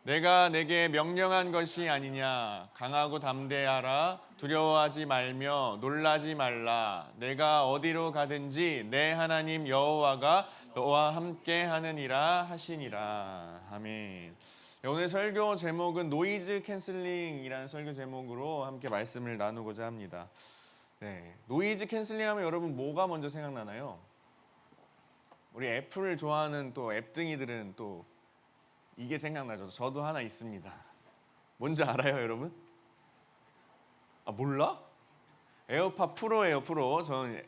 내가 내게 명령한 것이 아니냐. 강하고 담대하라. 두려워하지 말며 놀라지 말라. 내가 어디로 가든지 내 하나님 여호와가 너와 함께 하느니라 하시니라. 아멘. 오늘 설교 제목은 노이즈 캔슬링이라는 설교 제목으로 함께 말씀을 나누고자 합니다. 네, 노이즈 캔슬링 하면 여러분 뭐가 먼저 생각나나요? 우리 애플을 좋아하는 또 앱등이들은 또 이게 생각나죠. 저도 하나 있습니다. 뭔지 알아요, 여러분? 아, 몰라? 에어팟 프로예요, 프로. 저는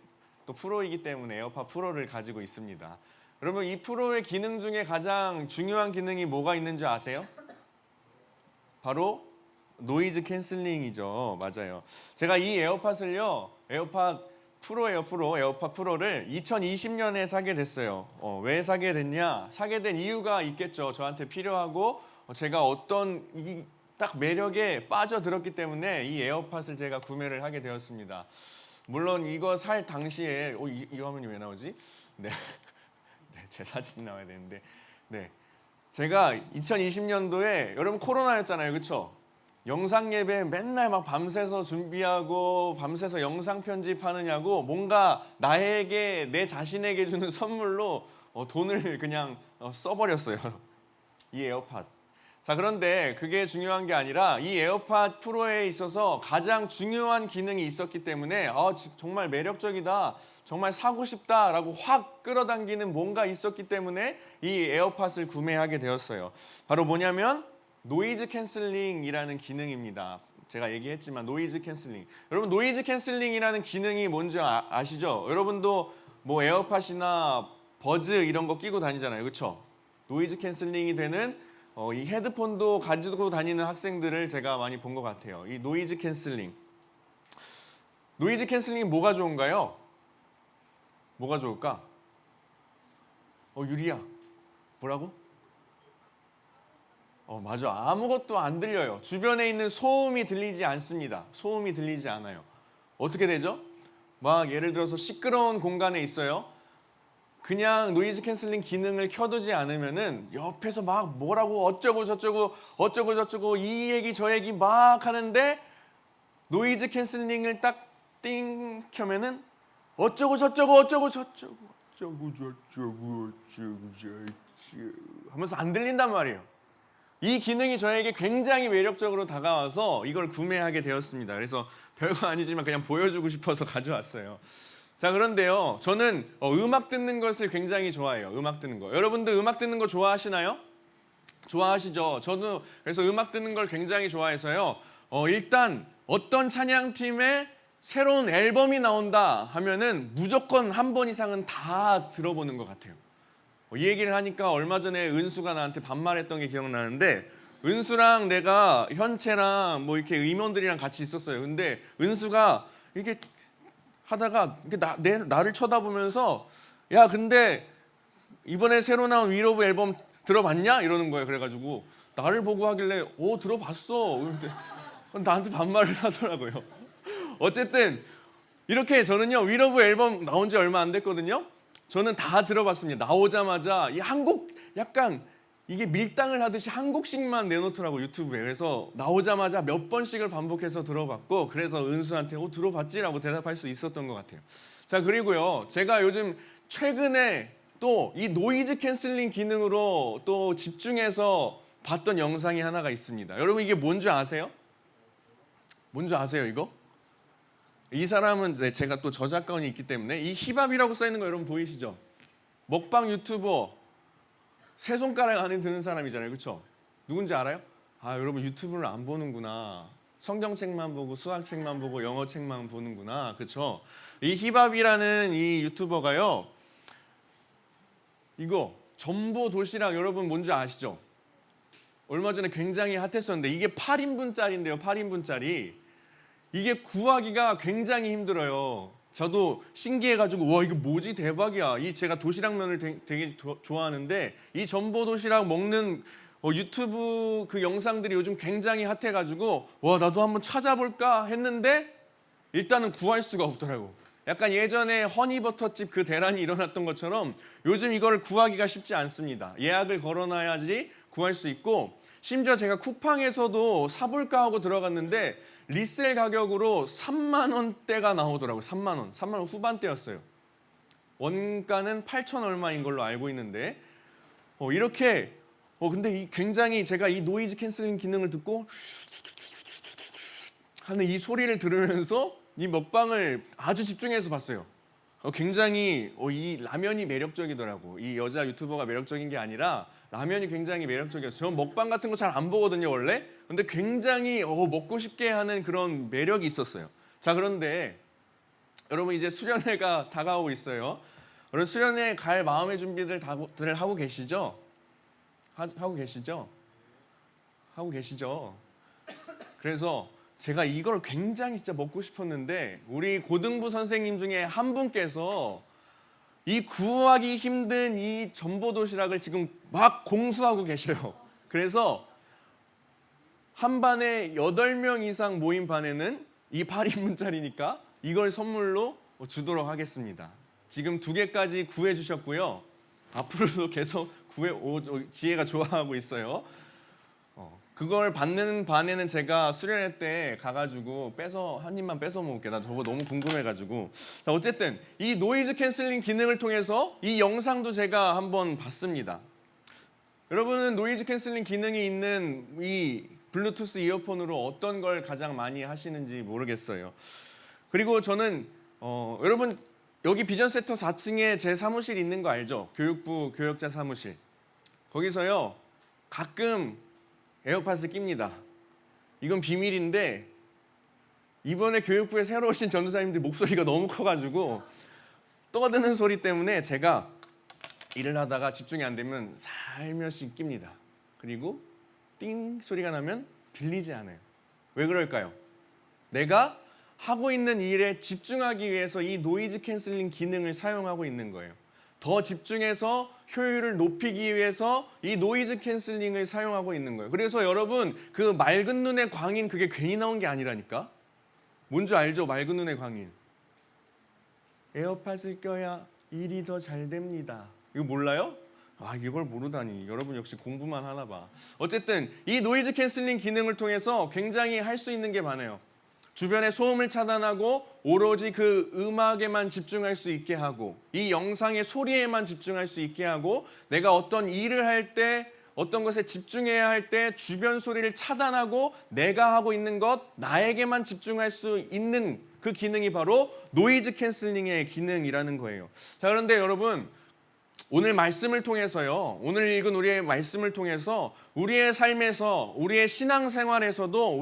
또 프로이기 때문에 에어팟 프로를 가지고 있습니다. 여러분, 이 프로의 기능 중에 가장 중요한 기능이 뭐가 있는 줄 아세요? 바로 노이즈 캔슬링이죠. 맞아요. 제가 이 에어팟을요, 에어팟 프로를 2020년에 사게 됐어요. 왜 사게 됐냐? 사게 된 이유가 있겠죠. 저한테 필요하고 제가 어떤 딱 매력에 빠져들었기 때문에 이 에어팟을 제가 구매를 하게 되었습니다. 물론 이거 살 당시에 이 화면이 왜 나오지? 네, 네, 제 사진이 나와야 되는데, 네, 제가 2020년도에 여러분 코로나였잖아요, 그렇죠? 영상 예배 맨날 막 밤새서 준비하고 밤새서 영상 편집하느냐고 뭔가 나에게 내 자신에게 주는 선물로 돈을 그냥 써버렸어요. 이 에어팟. 자, 그런데 그게 중요한 게 아니라 이 에어팟 프로에 있어서 가장 중요한 기능이 있었기 때문에 정말 매력적이다, 정말 사고 싶다라고 확 끌어당기는 뭔가 있었기 때문에 이 에어팟을 구매하게 되었어요. 바로 뭐냐면 노이즈 캔슬링이라는 기능입니다. 제가 얘기했지만 노이즈 캔슬링. 여러분, 노이즈 캔슬링이라는 기능이 뭔지 아시죠? 여러분도 뭐 에어팟이나 버즈 이런 거 끼고 다니잖아요, 그렇죠? 노이즈 캔슬링이 되는 이 헤드폰도 가지고 다니는 학생들을 제가 많이 본 것 같아요. 이 노이즈 캔슬링. 노이즈 캔슬링이 뭐가 좋은가요? 뭐가 좋을까? 유리야. 뭐라고? 맞아. 아무것도 안 들려요. 주변에 있는 소음이 들리지 않습니다. 소음이 들리지 않아요. 어떻게 되죠? 막 예를 들어서 시끄러운 공간에 있어요. 그냥 노이즈 캔슬링 기능을 켜두지 않으면은 옆에서 막 뭐라고 어쩌고 저쩌고 이 얘기 저 얘기 막 하는데 노이즈 캔슬링을 딱 띵 켜면은 어쩌고 저쩌고 하면서 안 들린단 말이에요. 이 기능이 저에게 굉장히 매력적으로 다가와서 이걸 구매하게 되었습니다. 그래서 별거 아니지만 그냥 보여주고 싶어서 가져왔어요. 자, 그런데요, 저는 음악 듣는 것을 굉장히 좋아해요. 음악 듣는 거. 여러분들 음악 듣는 거 좋아하시나요? 좋아하시죠? 저도 그래서 음악 듣는 걸 굉장히 좋아해서요. 일단 어떤 찬양팀의 새로운 앨범이 나온다 하면은 무조건 한 번 이상은 다 들어보는 것 같아요. 이 얘기를 하니까 얼마 전에 은수가 나한테 반말했던 게 기억나는데, 은수랑 내가 현채랑 뭐 이렇게 임원들이랑 같이 있었어요. 근데 은수가 이렇게 하다가 이렇게 나를 쳐다보면서 야, 근데 이번에 새로 나온 위 오브 앨범 들어봤냐? 이러는 거예요. 그래가지고 나를 보고 하길래 들어봤어. 근데 나한테 반말을 하더라고요. 어쨌든 이렇게 저는요, 위 오브 앨범 나온 지 얼마 안 됐거든요. 저는 다 들어봤습니다. 나오자마자 이 한 곡 약간 이게 밀당을 하듯이 한 곡씩만 내놓더라고, 유튜브에. 그래서 나오자마자 몇 번씩을 반복해서 들어봤고, 그래서 은수한테 들어봤지라고 대답할 수 있었던 것 같아요. 자, 그리고요, 제가 요즘 최근에 또 이 노이즈 캔슬링 기능으로 또 집중해서 봤던 영상이 하나가 있습니다. 여러분, 이게 뭔지 아세요? 뭔지 아세요, 이거? 이 사람은 제가 또 저작권이 있기 때문에 이 힙합이라고 써있는 거 여러분 보이시죠? 먹방 유튜버 세 손가락 안에 드는 사람이잖아요, 그렇죠? 누군지 알아요? 여러분 유튜브를 안 보는구나. 성경책만 보고 수학책만 보고 영어책만 보는구나, 그렇죠? 이 힙합이라는 이 유튜버가요, 이거 전보 도시락 여러분 뭔지 아시죠? 얼마 전에 굉장히 핫했었는데 이게 8인분짜리인데요, 8인분짜리. 이게 구하기가 굉장히 힘들어요. 저도 신기해가지고 와, 이거 뭐지, 대박이야. 제가 도시락면을 되게 좋아하는데 이 전보 도시락 먹는 유튜브 그 영상들이 요즘 굉장히 핫해가지고 와, 나도 한번 찾아볼까 했는데 일단은 구할 수가 없더라고. 약간 예전에 허니버터집 그 대란이 일어났던 것처럼 요즘 이걸 구하기가 쉽지 않습니다. 예약을 걸어놔야지 구할 수 있고, 심지어 제가 쿠팡에서도 사볼까 하고 들어갔는데 리셀 가격으로 3만 원대가 나오더라고요. 3만 원. 3만 원 후반대였어요. 원가는 8천 얼마인 걸로 알고 있는데 이렇게 근데 굉장히 제가 이 노이즈 캔슬링 기능을 듣고 하는 이 소리를 들으면서 이 먹방을 아주 집중해서 봤어요. 굉장히 이 라면이 매력적이더라고. 이 여자 유튜버가 매력적인 게 아니라 라면이 굉장히 매력적이었어요. 저는 먹방 같은 거 잘 안 보거든요, 원래. 근데 굉장히 먹고 싶게 하는 그런 매력이 있었어요. 자, 그런데 여러분 이제 수련회가 다가오고 있어요. 여러분 수련회 갈 마음의 준비들 다들 하고 계시죠? 하고 계시죠? 하고 계시죠? 그래서 제가 이걸 굉장히 진짜 먹고 싶었는데 우리 고등부 선생님 중에 한 분께서 이 구하기 힘든 이 전보도시락을 지금 막 공수하고 계셔요. 그래서 한 반에 8명 이상 모인 반에는 이 8인분짜리니까 이걸 선물로 주도록 하겠습니다. 지금 2개까지 구해 주셨고요. 앞으로도 계속 지혜가 좋아하고 있어요. 그걸 받는 반에는 제가 수련회 때 가가지고 한 입만 뺏어 먹을게. 나 저거 너무 궁금해가지고. 자, 어쨌든 이 노이즈 캔슬링 기능을 통해서 이 영상도 제가 한번 봤습니다. 여러분은 노이즈 캔슬링 기능이 있는 이 블루투스 이어폰으로 어떤 걸 가장 많이 하시는지 모르겠어요. 그리고 저는 여러분 여기 비전센터 4층에 제 사무실 있는 거 알죠? 교육부 교역자 사무실. 거기서요 가끔 에어팟을 낍니다. 이건 비밀인데 이번에 교육부에 새로 오신 전도사님들 목소리가 너무 커가지고 떠드는 소리 때문에 제가 일을 하다가 집중이 안 되면 살며시 낍니다. 그리고 띵 소리가 나면 들리지 않아요. 왜 그럴까요? 내가 하고 있는 일에 집중하기 위해서 이 노이즈 캔슬링 기능을 사용하고 있는 거예요. 더 집중해서 효율을 높이기 위해서 이 노이즈 캔슬링을 사용하고 있는 거예요. 그래서 여러분 그 맑은 눈의 광인 그게 괜히 나온 게 아니라니까. 뭔지 알죠? 맑은 눈의 광인. 에어팟을 껴야 일이 더 잘 됩니다. 이거 몰라요? 이걸 모르다니. 여러분 역시 공부만 하나 봐. 어쨌든 이 노이즈 캔슬링 기능을 통해서 굉장히 할 수 있는 게 많아요. 주변의 소음을 차단하고 오로지 그 음악에만 집중할 수 있게 하고 이 영상의 소리에만 집중할 수 있게 하고 내가 어떤 일을 할 때 어떤 것에 집중해야 할 때 주변 소리를 차단하고 내가 하고 있는 것 나에게만 집중할 수 있는 그 기능이 바로 노이즈 캔슬링의 기능이라는 거예요. 자, 그런데 여러분 오늘 말씀을 통해서요. 오늘 읽은 우리의 말씀을 통해서 우리의 삶에서 우리의 신앙생활에서도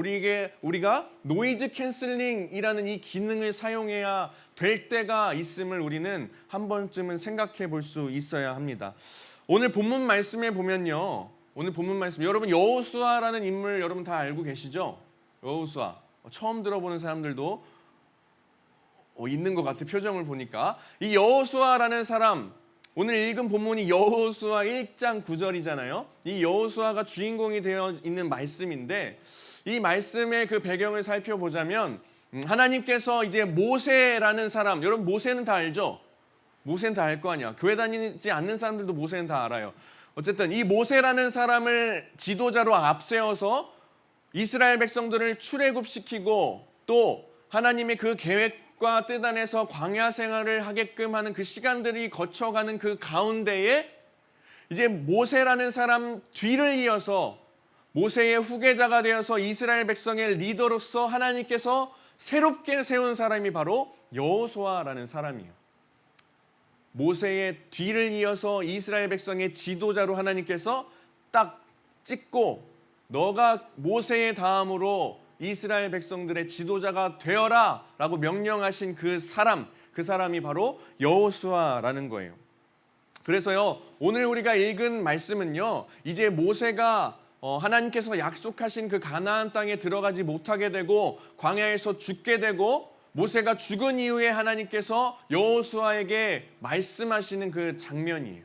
우리가 노이즈 캔슬링이라는 이 기능을 사용해야 될 때가 있음을 우리는 한 번쯤은 생각해 볼 수 있어야 합니다. 오늘 본문 말씀에 보면요. 오늘 본문 말씀 여러분 여호수아라는 인물 여러분 다 알고 계시죠? 여호수아. 처음 들어보는 사람들도 있는 것 같아. 표정을 보니까. 이 여호수아라는 사람 오늘 읽은 본문이 여호수아 1장 9절이잖아요. 이 여호수아가 주인공이 되어 있는 말씀인데 이 말씀의 그 배경을 살펴보자면 하나님께서 이제 모세라는 사람, 여러분 모세는 다 알죠? 모세는 다 알 거 아니야. 교회 다니지 않는 사람들도 모세는 다 알아요. 어쨌든 이 모세라는 사람을 지도자로 앞세워서 이스라엘 백성들을 출애굽시키고 또 하나님의 그 계획과 뜻 안에서 광야 생활을 하게끔 하는 그 시간들이 거쳐가는 그 가운데에 이제 모세라는 사람 뒤를 이어서 모세의 후계자가 되어서 이스라엘 백성의 리더로서 하나님께서 새롭게 세운 사람이 바로 여호수아라는 사람이에요. 모세의 뒤를 이어서 이스라엘 백성의 지도자로 하나님께서 딱 찍고 너가 모세의 다음으로 이스라엘 백성들의 지도자가 되어라 라고 명령하신 그 사람이 바로 여호수아라는 거예요. 그래서요 오늘 우리가 읽은 말씀은요 이제 모세가 하나님께서 약속하신 그 가나안 땅에 들어가지 못하게 되고 광야에서 죽게 되고 모세가 죽은 이후에 하나님께서 여호수아에게 말씀하시는 그 장면이에요.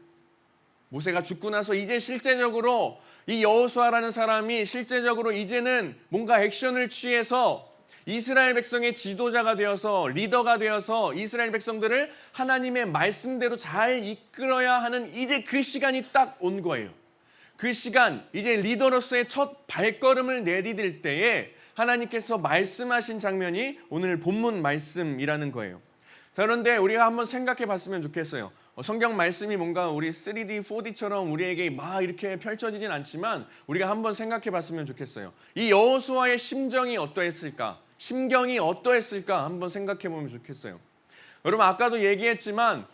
모세가 죽고 나서 이제 실제적으로 이 여호수아라는 사람이 실제적으로 이제는 뭔가 액션을 취해서 이스라엘 백성의 지도자가 되어서 리더가 되어서 이스라엘 백성들을 하나님의 말씀대로 잘 이끌어야 하는 이제 그 시간이 딱 온 거예요. 그 시간, 이제 리더로서의 첫 발걸음을 내디딜 때에 하나님께서 말씀하신 장면이 오늘 본문 말씀이라는 거예요. 자, 그런데 우리가 한번 생각해 봤으면 좋겠어요. 성경 말씀이 뭔가 우리 3D, 4D처럼 우리에게 막 이렇게 펼쳐지진 않지만 우리가 한번 생각해 봤으면 좋겠어요. 이 여호수아의 심정이 어떠했을까? 심경이 어떠했을까? 한번 생각해 보면 좋겠어요. 여러분, 아까도 얘기했지만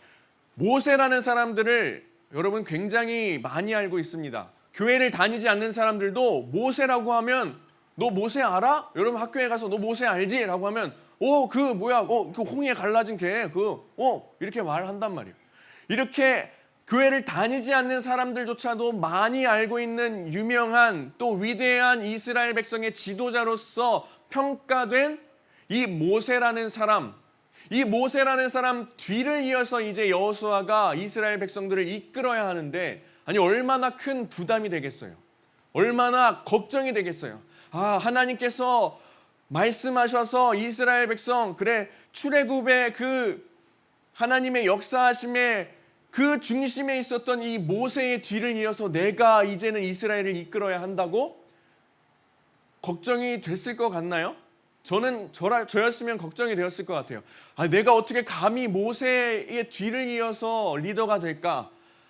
모세라는 사람들을 여러분 굉장히 많이 알고 있습니다. 교회를 다니지 않는 사람들도 모세라고 하면 너 모세 알아? 여러분 학교에 가서 너 모세 알지? 라고 하면 그 뭐야? 그 홍해 갈라진 개 이렇게 말한단 말이에요. 이렇게 교회를 다니지 않는 사람들조차도 많이 알고 있는 유명한 또 위대한 이스라엘 백성의 지도자로서 평가된 이 모세라는 사람, 이 모세라는 사람 뒤를 이어서 이제 여호수아가 이스라엘 백성들을 이끌어야 하는데 아니 얼마나 큰 부담이 되겠어요. 얼마나 걱정이 되겠어요. 하나님께서 말씀하셔서 이스라엘 백성 출애굽의 그 하나님의 역사하심의 그 중심에 있었던 이 모세의 뒤를 이어서 내가 이제는 이스라엘을 이끌어야 한다고 걱정이 됐을 것 같나요? 저였으면 걱정이 되었을 것 같아요. 내가 어떻게 감히 모세의 뒤를 이어서 리더가 될까?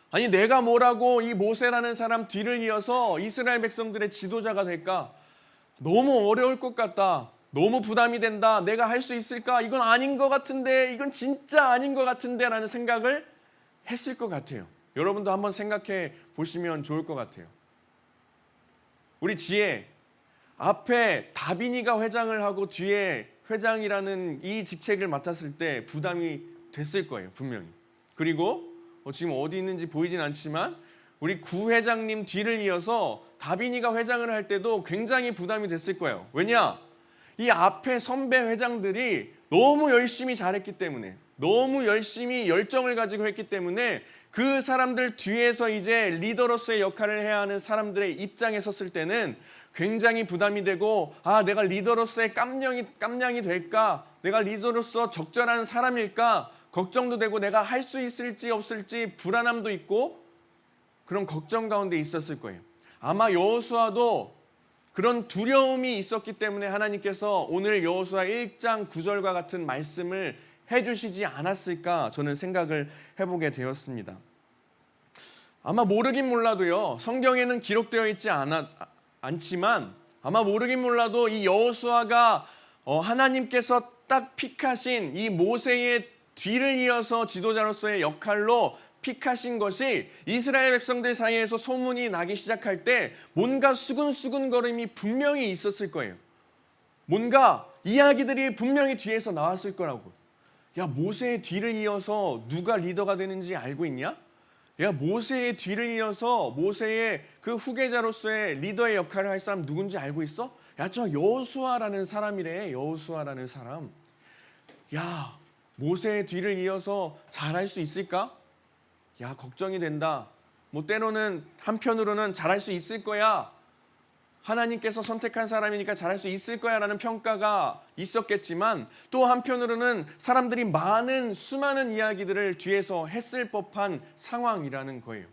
아니 내가 뭐라고 이 모세라는 사람 뒤를 이어서 이스라엘 백성들의 지도자가 될까? 너무 어려울 것 같다. 너무 부담이 된다. 내가 할 수 있을까? 이건 아닌 것 같은데, 이건 진짜 아닌 것 같은데 라는 생각을 했을 것 같아요. 여러분도 한번 생각해 보시면 좋을 것 같아요. 우리 지혜 앞에 다빈이가 회장을 하고 뒤에 회장이라는 이 직책을 맡았을 때 부담이 됐을 거예요. 분명히. 그리고 지금 어디 있는지 보이진 않지만 우리 구회장님 뒤를 이어서 다빈이가 회장을 할 때도 굉장히 부담이 됐을 거예요. 왜냐? 이 앞에 선배 회장들이 너무 열심히 잘했기 때문에, 너무 열심히 열정을 가지고 했기 때문에 그 사람들 뒤에서 이제 리더로서의 역할을 해야 하는 사람들의 입장에 섰을 때는 굉장히 부담이 되고 내가 리더로서의 깜냥이 될까? 내가 리더로서 적절한 사람일까? 걱정도 되고 내가 할 수 있을지 없을지 불안함도 있고 그런 걱정 가운데 있었을 거예요. 아마 여호수아도 그런 두려움이 있었기 때문에 하나님께서 오늘 여호수아 1장 9절과 같은 말씀을 해주시지 않았을까 저는 생각을 해보게 되었습니다. 아마 모르긴 몰라도요, 성경에는 기록되어 있지 않지만 아마 모르긴 몰라도 이 여호수아가 하나님께서 딱 픽하신 이 모세의 뒤를 이어서 지도자로서의 역할로 픽하신 것이 이스라엘 백성들 사이에서 소문이 나기 시작할 때 뭔가 수근수근거림이 분명히 있었을 거예요. 뭔가 이야기들이 분명히 뒤에서 나왔을 거라고. 야, 모세의 뒤를 이어서 누가 리더가 되는지 알고 있냐? 야, 모세의 뒤를 이어서 모세의 그 후계자로서의 리더의 역할을 할 사람 누군지 알고 있어? 야, 저 여호수아라는 사람이래. 여호수아라는 사람. 야, 모세의 뒤를 이어서 잘할 수 있을까? 야, 걱정이 된다. 때로는 한편으로는 잘할 수 있을 거야. 하나님께서 선택한 사람이니까 잘할 수 있을 거야 라는 평가가 있었겠지만 또 한편으로는 사람들이 수많은 이야기들을 뒤에서 했을 법한 상황이라는 거예요.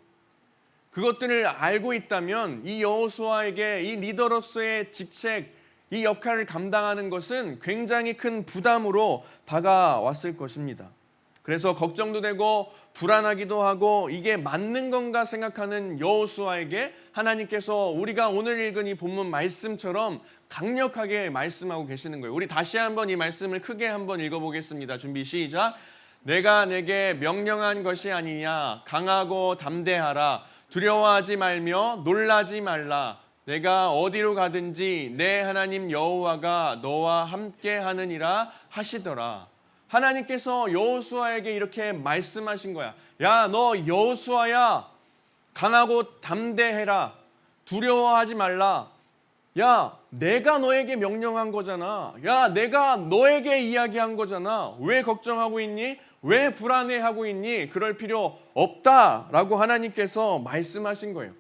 그것들을 알고 있다면 이 여호수아에게 이 리더로서의 직책, 이 역할을 감당하는 것은 굉장히 큰 부담으로 다가왔을 것입니다. 그래서 걱정도 되고 불안하기도 하고 이게 맞는 건가 생각하는 여호수아에게 하나님께서 우리가 오늘 읽은 이 본문 말씀처럼 강력하게 말씀하고 계시는 거예요. 우리 다시 한번 이 말씀을 크게 한번 읽어보겠습니다. 준비 시작. 내가 내게 명령한 것이 아니냐. 강하고 담대하라. 두려워하지 말며 놀라지 말라. 내가 어디로 가든지 내 하나님 여호와가 너와 함께 하느니라 하시더라. 하나님께서 여호수아에게 이렇게 말씀하신 거야. 야, 너 여호수아야. 강하고 담대해라. 두려워하지 말라. 야, 내가 너에게 명령한 거잖아. 야, 내가 너에게 이야기한 거잖아. 왜 걱정하고 있니? 왜 불안해하고 있니? 그럴 필요 없다라고 하나님께서 말씀하신 거예요.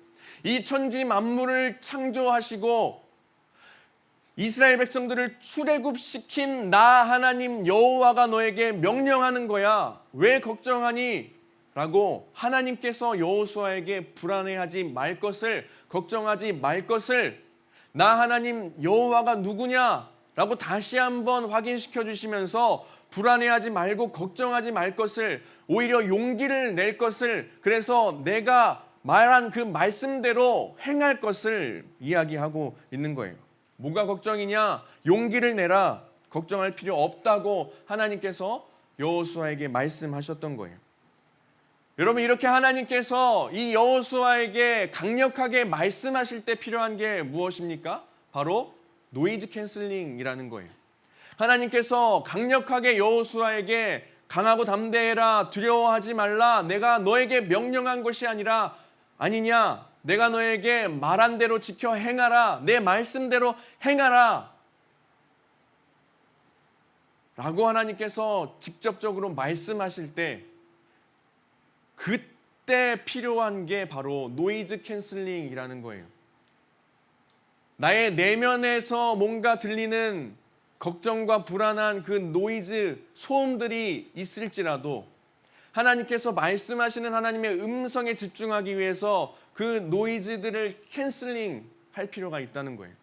이 천지 만물을 창조하시고 이스라엘 백성들을 출애굽시킨 나 하나님 여호와가 너에게 명령하는 거야. 왜 걱정하니? 라고 하나님께서 여호수아에게 불안해하지 말 것을, 걱정하지 말 것을, 나 하나님 여호와가 누구냐라고 다시 한번 확인시켜 주시면서 불안해하지 말고 걱정하지 말 것을, 오히려 용기를 낼 것을, 그래서 내가 말한 그 말씀대로 행할 것을 이야기하고 있는 거예요. 뭐가 걱정이냐? 용기를 내라. 걱정할 필요 없다고 하나님께서 여호수아에게 말씀하셨던 거예요. 여러분, 이렇게 하나님께서 이 여호수아에게 강력하게 말씀하실 때 필요한 게 무엇입니까? 바로 노이즈 캔슬링이라는 거예요. 하나님께서 강력하게 여호수아에게 강하고 담대해라, 두려워하지 말라, 내가 너에게 명령한 것이 아니냐, 내가 너에게 말한 대로 지켜 행하라, 내 말씀대로 행하라 라고 하나님께서 직접적으로 말씀하실 때, 그때 필요한 게 바로 노이즈 캔슬링이라는 거예요. 나의 내면에서 뭔가 들리는 걱정과 불안한 그 노이즈, 소음들이 있을지라도 하나님께서 말씀하시는 하나님의 음성에 집중하기 위해서 그 노이즈들을 캔슬링 할 필요가 있다는 거예요.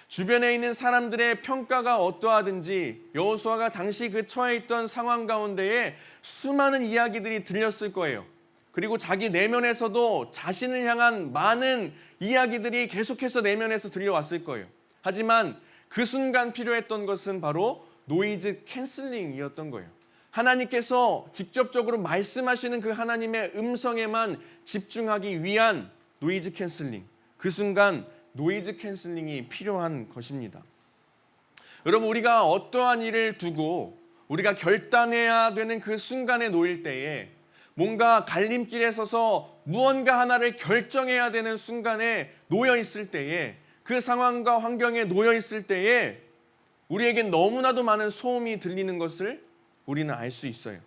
주변에 있는 사람들의 평가가 어떠하든지 여호수아가 당시 그 처해 있던 상황 가운데에 수많은 이야기들이 들렸을 거예요. 그리고 자기 내면에서도 자신을 향한 많은 이야기들이 계속해서 내면에서 들려왔을 거예요. 하지만 그 순간 필요했던 것은 바로 노이즈 캔슬링이었던 거예요. 하나님께서 직접적으로 말씀하시는 그 하나님의 음성에만 집중하기 위한 노이즈 캔슬링, 그 순간 노이즈 캔슬링이 필요한 것입니다. 여러분, 우리가 어떠한 일을 두고 우리가 결단해야 되는 그 순간에 놓일 때에, 뭔가 갈림길에 서서 무언가 하나를 결정해야 되는 순간에 놓여 있을 때에, 그 상황과 환경에 놓여 있을 때에 우리에게 너무나도 많은 소음이 들리는 것을 우리는 알 수 있어요.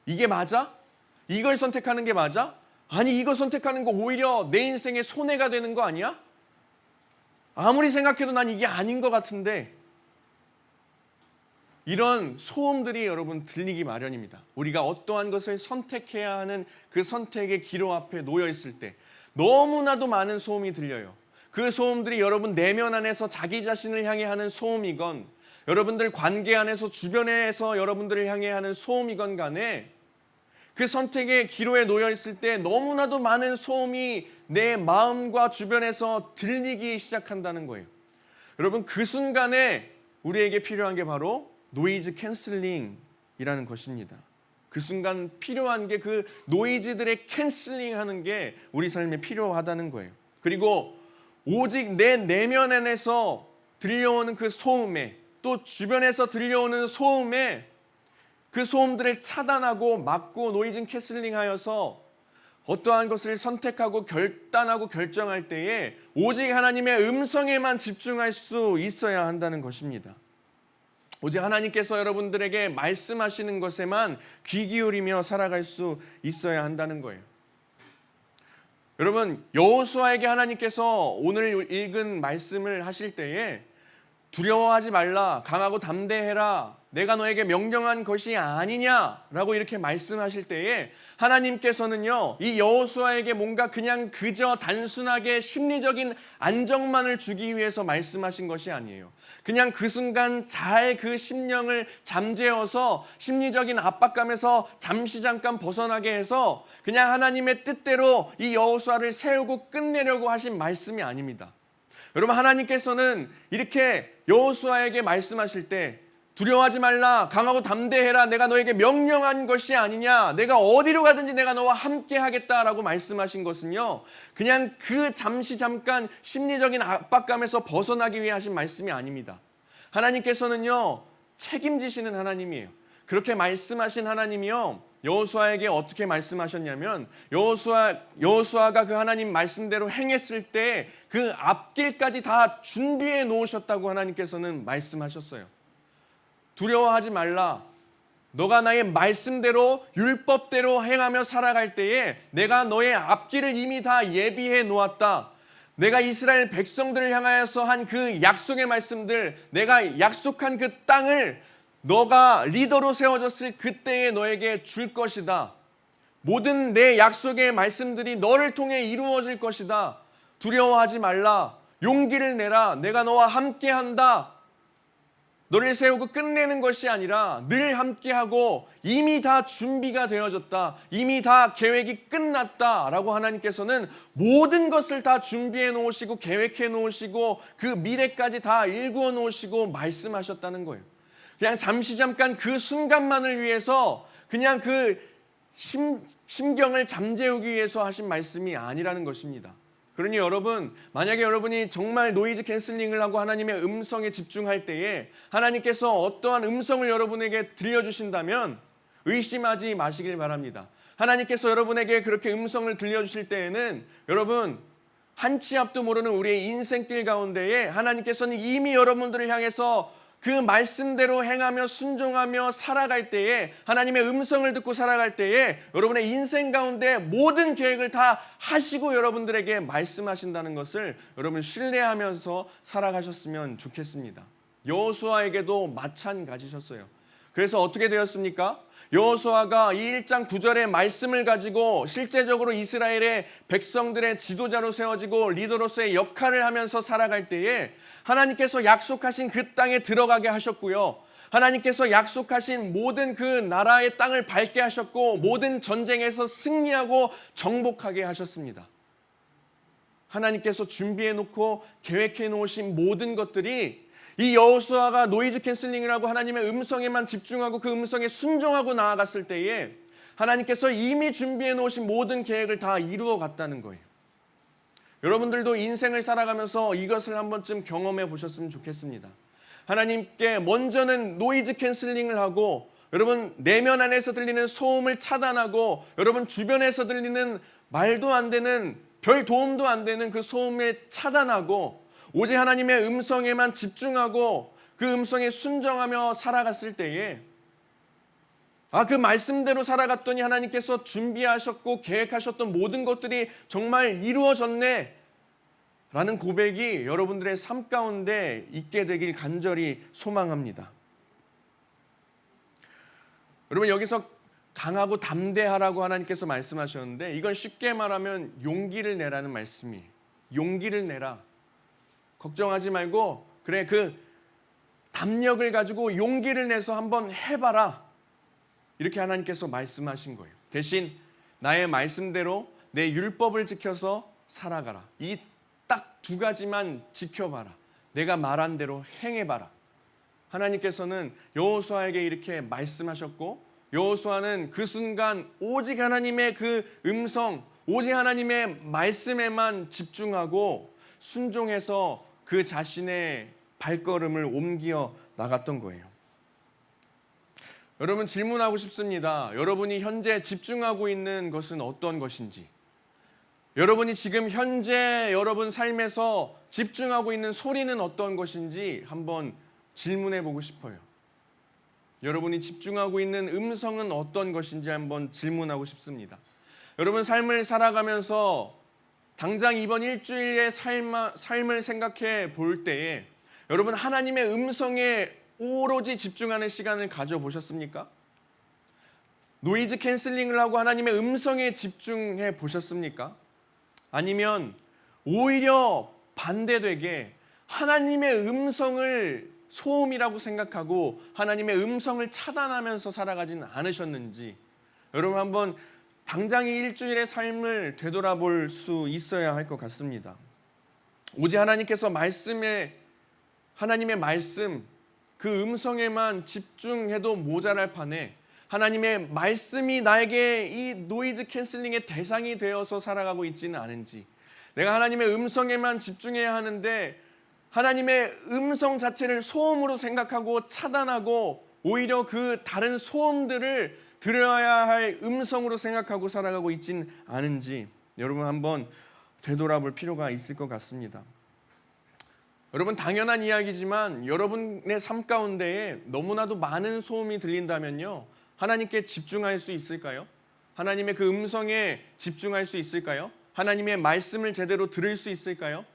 이게 맞아? 이걸 선택하는 게 맞아? 아니, 이거 선택하는 거 오히려 내 인생에 손해가 되는 거 아니야? 아무리 생각해도 난 이게 아닌 것 같은데, 이런 소음들이 여러분 들리기 마련입니다. 우리가 어떠한 것을 선택해야 하는 그 선택의 기로 앞에 놓여 있을 때 너무나도 많은 소음이 들려요. 그 소음들이 여러분 내면 안에서 자기 자신을 향해 하는 소음이건, 여러분들 관계 안에서 주변에서 여러분들을 향해 하는 소음이건 간에, 그 선택의 기로에 놓여 있을 때 너무나도 많은 소음이 내 마음과 주변에서 들리기 시작한다는 거예요. 여러분, 그 순간에 우리에게 필요한 게 바로 노이즈 캔슬링이라는 것입니다. 그 순간 필요한 게 그 노이즈들의 캔슬링하는 게 우리 삶에 필요하다는 거예요. 그리고 오직 내 내면 안에서 들려오는 그 소음에, 또 주변에서 들려오는 소음에, 그 소음들을 차단하고 막고 노이즈 캔슬링하여서 어떠한 것을 선택하고 결단하고 결정할 때에 오직 하나님의 음성에만 집중할 수 있어야 한다는 것입니다. 오직 하나님께서 여러분들에게 말씀하시는 것에만 귀 기울이며 살아갈 수 있어야 한다는 거예요. 여러분, 여호수아에게 하나님께서 오늘 읽은 말씀을 하실 때에 두려워하지 말라, 강하고 담대해라, 내가 너에게 명령한 것이 아니냐라고 이렇게 말씀하실 때에 하나님께서는요, 이 여호수아에게 뭔가 그냥 그저 단순하게 심리적인 안정만을 주기 위해서 말씀하신 것이 아니에요. 그냥 그 순간 잘 그 심령을 잠재워서 심리적인 압박감에서 잠깐 벗어나게 해서 그냥 하나님의 뜻대로 이 여호수아를 세우고 끝내려고 하신 말씀이 아닙니다. 여러분, 하나님께서는 이렇게 여호수아에게 말씀하실 때 두려워하지 말라, 강하고 담대해라, 내가 너에게 명령한 것이 아니냐, 내가 어디로 가든지 내가 너와 함께 하겠다라고 말씀하신 것은요, 그냥 그 잠깐 심리적인 압박감에서 벗어나기 위해 하신 말씀이 아닙니다. 하나님께서는요, 책임지시는 하나님이에요. 그렇게 말씀하신 하나님이요, 여호수아에게 어떻게 말씀하셨냐면, 여호수아가 그 하나님 말씀대로 행했을 때 그 앞길까지 다 준비해 놓으셨다고 하나님께서는 말씀하셨어요. 두려워하지 말라. 너가 나의 말씀대로 율법대로 행하며 살아갈 때에 내가 너의 앞길을 이미 다 예비해 놓았다. 내가 이스라엘 백성들을 향하여서 한 그 약속의 말씀들, 내가 약속한 그 땅을 너가 리더로 세워졌을 그때에 너에게 줄 것이다. 모든 내 약속의 말씀들이 너를 통해 이루어질 것이다. 두려워하지 말라. 용기를 내라. 내가 너와 함께한다. 너를 세우고 끝내는 것이 아니라 늘 함께하고 이미 다 준비가 되어졌다. 이미 다 계획이 끝났다라고 하나님께서는 모든 것을 다 준비해 놓으시고 계획해 놓으시고 그 미래까지 다 일구어 놓으시고 말씀하셨다는 거예요. 그냥 잠깐 그 순간만을 위해서 그냥 그 심경을 잠재우기 위해서 하신 말씀이 아니라는 것입니다. 그러니 여러분, 만약에 여러분이 정말 노이즈 캔슬링을 하고 하나님의 음성에 집중할 때에 하나님께서 어떠한 음성을 여러분에게 들려주신다면 의심하지 마시길 바랍니다. 하나님께서 여러분에게 그렇게 음성을 들려주실 때에는 여러분, 한 치 앞도 모르는 우리의 인생길 가운데에 하나님께서는 이미 여러분들을 향해서 그 말씀대로 행하며 순종하며 살아갈 때에, 하나님의 음성을 듣고 살아갈 때에 여러분의 인생 가운데 모든 계획을 다 하시고 여러분들에게 말씀하신다는 것을 여러분 신뢰하면서 살아가셨으면 좋겠습니다. 여호수아에게도 마찬가지셨어요. 그래서 어떻게 되었습니까? 여호수아가 이 1장 9절의 말씀을 가지고 실제적으로 이스라엘의 백성들의 지도자로 세워지고 리더로서의 역할을 하면서 살아갈 때에 하나님께서 약속하신 그 땅에 들어가게 하셨고요. 하나님께서 약속하신 모든 그 나라의 땅을 밟게 하셨고 모든 전쟁에서 승리하고 정복하게 하셨습니다. 하나님께서 준비해 놓고 계획해 놓으신 모든 것들이 이 여호수아가 노이즈 캔슬링을 하고 하나님의 음성에만 집중하고 그 음성에 순종하고 나아갔을 때에 하나님께서 이미 준비해 놓으신 모든 계획을 다 이루어 갔다는 거예요. 여러분들도 인생을 살아가면서 이것을 한 번쯤 경험해 보셨으면 좋겠습니다. 하나님께 먼저는 노이즈 캔슬링을 하고 여러분 내면 안에서 들리는 소음을 차단하고 여러분 주변에서 들리는 말도 안 되는 별 도움도 안 되는 그 소음을 차단하고 오직 하나님의 음성에만 집중하고 그 음성에 순종하며 살아갔을 때에 그 말씀대로 살아갔더니 하나님께서 준비하셨고 계획하셨던 모든 것들이 정말 이루어졌네 라는 고백이 여러분들의 삶 가운데 있게 되길 간절히 소망합니다. 여러분 여기서 강하고 담대하라고 하나님께서 말씀하셨는데 이건 쉽게 말하면 용기를 내라는 말씀이에요. 용기를 내라. 걱정하지 말고 그래 그 담력을 가지고 용기를 내서 한번 해봐라. 이렇게 하나님께서 말씀하신 거예요. 대신 나의 말씀대로 내 율법을 지켜서 살아가라. 이 딱 두 가지만 지켜봐라. 내가 말한 대로 행해봐라. 하나님께서는 여호수아에게 이렇게 말씀하셨고 여호수아는 그 순간 오직 하나님의 그 음성, 오직 하나님의 말씀에만 집중하고 순종해서 그 자신의 발걸음을 옮겨 나갔던 거예요. 여러분 질문하고 싶습니다. 여러분이 현재 집중하고 있는 것은 어떤 것인지, 여러분이 지금 현재 여러분 삶에서 집중하고 있는 소리는 어떤 것인지 한번 질문해 보고 싶어요. 여러분이 집중하고 있는 음성은 어떤 것인지 한번 질문하고 싶습니다. 여러분 삶을 살아가면서 당장 이번 일주일의 삶을 생각해 볼 때에 여러분 하나님의 음성에 오로지 집중하는 시간을 가져보셨습니까? 노이즈 캔슬링을 하고 하나님의 음성에 집중해 보셨습니까? 아니면 오히려 반대되게 하나님의 음성을 소음이라고 생각하고 하나님의 음성을 차단하면서 살아가지는 않으셨는지 여러분 한번 당장 이 일주일의 삶을 되돌아볼 수 있어야 할 것 같습니다. 오직 하나님께서 하나님의 말씀 그 음성에만 집중해도 모자랄 판에 하나님의 말씀이 나에게 이 노이즈 캔슬링의 대상이 되어서 살아가고 있지는 않은지, 내가 하나님의 음성에만 집중해야 하는데 하나님의 음성 자체를 소음으로 생각하고 차단하고 오히려 그 다른 소음들을 들어야 할 음성으로 생각하고 살아가고 있지는 않은지 여러분 한번 되돌아볼 필요가 있을 것 같습니다. 여러분 당연한 이야기지만 여러분의 삶 가운데에 너무나도 많은 소음이 들린다면요, 하나님께 집중할 수 있을까요? 하나님의 그 음성에 집중할 수 있을까요? 하나님의 말씀을 제대로 들을 수 있을까요?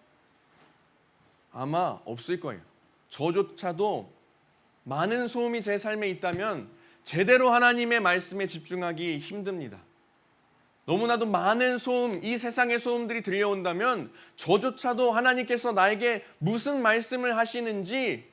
아마 없을 거예요. 저조차도 많은 소음이 제 삶에 있다면 제대로 하나님의 말씀에 집중하기 힘듭니다. 너무나도 많은 소음, 이 세상의 소음들이 들려온다면 저조차도 하나님께서 나에게 무슨 말씀을 하시는지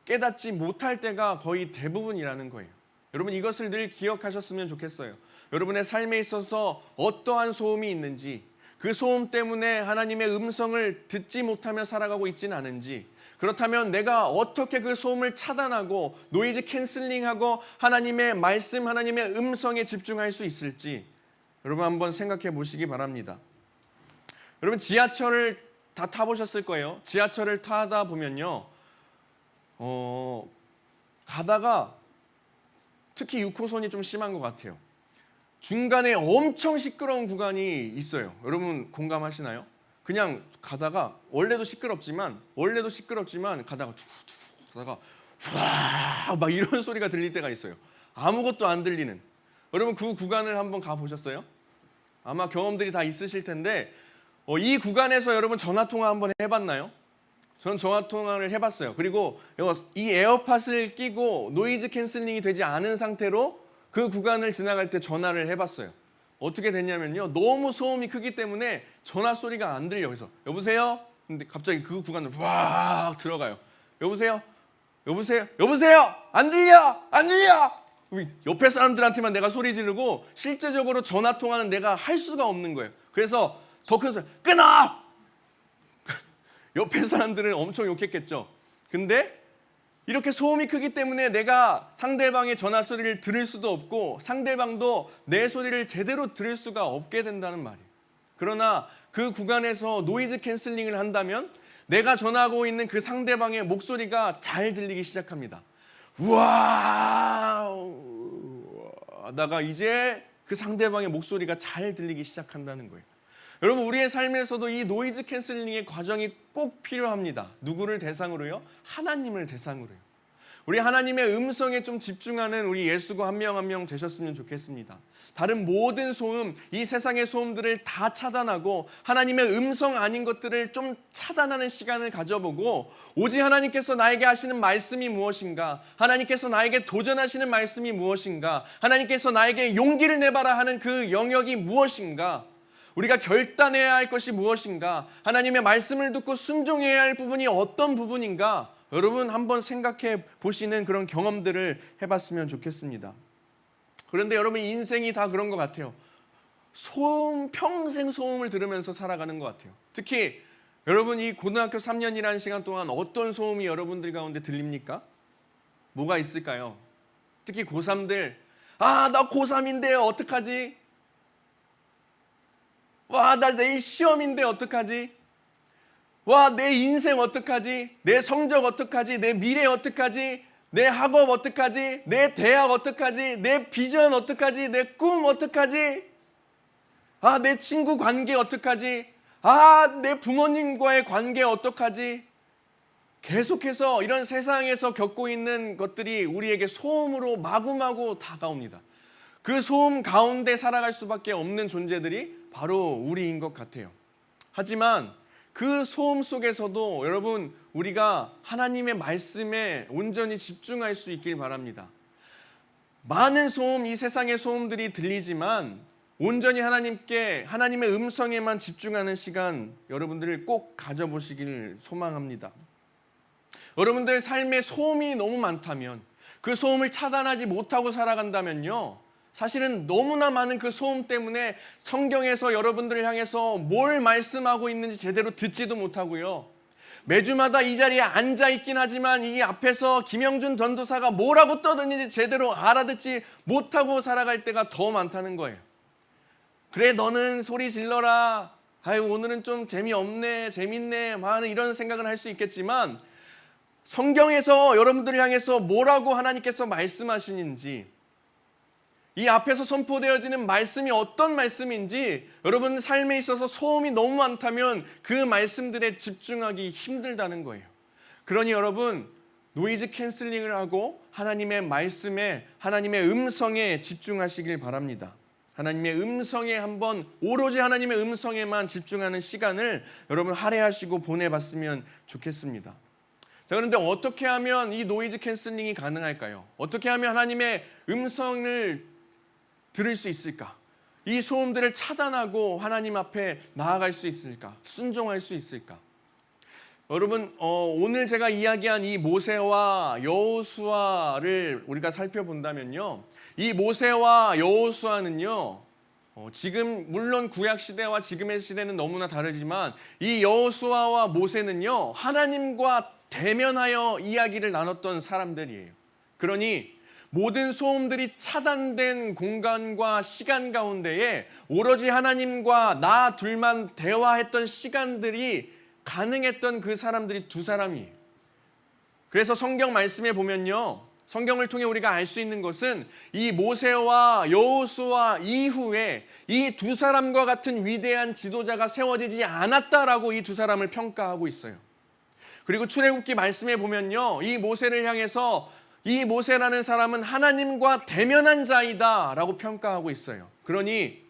깨닫지 못할 때가 거의 대부분이라는 거예요. 여러분, 이것을 늘 기억하셨으면 좋겠어요. 여러분의 삶에 있어서 어떠한 소음이 있는지, 그 소음 때문에 하나님의 음성을 듣지 못하며 살아가고 있지는 않은지, 그렇다면 내가 어떻게 그 소음을 차단하고 노이즈 캔슬링하고 하나님의 말씀, 하나님의 음성에 집중할 수 있을지 여러분 한번 생각해 보시기 바랍니다. 여러분, 지하철을 다 타보셨을 거예요. 지하철을 타다 보면요, 가다가 특히 6호선이 좀 심한 것 같아요. 중간에 엄청 시끄러운 구간이 있어요. 여러분 공감하시나요? 그냥 가다가 원래도 시끄럽지만 가다가 툭툭 가다가 막 이런 소리가 들릴 때가 있어요. 아무것도 안 들리는. 여러분 그 구간을 한번 가보셨어요? 아마 경험들이 다 있으실 텐데 이 구간에서 여러분 전화통화 한번 해봤나요? 저는 전화통화를 해봤어요. 그리고 이 에어팟을 끼고 노이즈 캔슬링이 되지 않은 상태로 그 구간을 지나갈 때 전화를 해봤어요. 어떻게 됐냐면요, 너무 소음이 크기 때문에 전화 소리가 안 들려. 그래서 여보세요? 근데 갑자기 그 구간으로 확 들어가요. 여보세요? 여보세요? 여보세요? 안 들려! 안 들려! 옆에 사람들한테만 내가 소리 지르고 실제적으로 전화 통화는 내가 할 수가 없는 거예요. 그래서 더 큰 소리, 끊어! 옆에 사람들은 엄청 욕했겠죠. 근데 이렇게 소음이 크기 때문에 내가 상대방의 전화 소리를 들을 수도 없고 상대방도 내 소리를 제대로 들을 수가 없게 된다는 말이에요. 그러나 그 구간에서 노이즈 캔슬링을 한다면 내가 전하고 있는 그 상대방의 목소리가 잘 들리기 시작합니다. 와우! 하다가 이제 그 상대방의 목소리가 잘 들리기 시작한다는 거예요. 여러분, 우리의 삶에서도 이 노이즈 캔슬링의 과정이 꼭 필요합니다. 누구를 대상으로요? 하나님을 대상으로요. 우리 하나님의 음성에 좀 집중하는 우리 예수고 한 명 한 명 되셨으면 좋겠습니다. 다른 모든 소음, 이 세상의 소음들을 다 차단하고 하나님의 음성 아닌 것들을 좀 차단하는 시간을 가져보고 오직 하나님께서 나에게 하시는 말씀이 무엇인가, 하나님께서 나에게 도전하시는 말씀이 무엇인가, 하나님께서 나에게 용기를 내봐라 하는 그 영역이 무엇인가, 우리가 결단해야 할 것이 무엇인가, 하나님의 말씀을 듣고 순종해야 할 부분이 어떤 부분인가, 여러분 한번 생각해 보시는 그런 경험들을 해봤으면 좋겠습니다. 그런데 여러분 인생이 다 그런 것 같아요. 소음, 평생 소음을 들으면서 살아가는 것 같아요. 특히 여러분 이 고등학교 3년이라는 시간 동안 어떤 소음이 여러분들 가운데 들립니까? 뭐가 있을까요? 특히 고3들, 나 고3인데 어떡하지? 나 내일 시험인데 어떡하지? 내 인생 어떡하지? 내 성적 어떡하지? 내 미래 어떡하지? 내 학업 어떡하지? 내 대학 어떡하지? 내 비전 어떡하지? 내 꿈 어떡하지? 내 친구 관계 어떡하지? 내 부모님과의 관계 어떡하지? 계속해서 이런 세상에서 겪고 있는 것들이 우리에게 소음으로 마구마구 다가옵니다. 그 소음 가운데 살아갈 수밖에 없는 존재들이 바로 우리인 것 같아요. 하지만 그 소음 속에서도 여러분 우리가 하나님의 말씀에 온전히 집중할 수 있길 바랍니다. 많은 소음, 이 세상의 소음들이 들리지만 온전히 하나님의 음성에만 집중하는 시간 여러분들을 꼭 가져보시길 소망합니다. 여러분들 삶에 소음이 너무 많다면, 그 소음을 차단하지 못하고 살아간다면요, 사실은 너무나 많은 그 소음 때문에 성경에서 여러분들을 향해서 뭘 말씀하고 있는지 제대로 듣지도 못하고요, 매주마다 이 자리에 앉아 있긴 하지만 이 앞에서 김영준 전도사가 뭐라고 떠드는지 제대로 알아듣지 못하고 살아갈 때가 더 많다는 거예요. 그래, 너는 소리 질러라, 오늘은 좀 재미없네, 재밌네, 이런 생각은 할 수 있겠지만 성경에서 여러분들을 향해서 뭐라고 하나님께서 말씀하시는지, 이 앞에서 선포되어지는 말씀이 어떤 말씀인지 여러분 삶에 있어서 소음이 너무 많다면 그 말씀들에 집중하기 힘들다는 거예요. 그러니 여러분 노이즈 캔슬링을 하고 하나님의 말씀에, 하나님의 음성에 집중하시길 바랍니다. 하나님의 음성에 한번, 오로지 하나님의 음성에만 집중하는 시간을 여러분 할애하시고 보내봤으면 좋겠습니다. 자, 그런데 어떻게 하면 이 노이즈 캔슬링이 가능할까요? 어떻게 하면 하나님의 음성을 들을 수 있을까? 이 소음들을 차단하고 하나님 앞에 나아갈 수 있을까? 순종할 수 있을까? 여러분, 오늘 제가 이야기한 이 모세와 여호수아를 우리가 살펴본다면요, 이 모세와 여호수아는요, 지금 물론 구약 시대와 지금의 시대는 너무나 다르지만 이 여호수아와 모세는요, 하나님과 대면하여 이야기를 나눴던 사람들이에요. 그러니 모든 소음들이 차단된 공간과 시간 가운데에 오로지 하나님과 나 둘만 대화했던 시간들이 가능했던 그 사람들이 두 사람이에요. 그래서 성경 말씀에 보면요, 성경을 통해 우리가 알 수 있는 것은 이 모세와 여호수아 이후에 이 두 사람과 같은 위대한 지도자가 세워지지 않았다라고 이 두 사람을 평가하고 있어요. 그리고 출애굽기 말씀에 보면요, 이 모세를 향해서 이 모세라는 사람은 하나님과 대면한 자이다 라고 평가하고 있어요. 그러니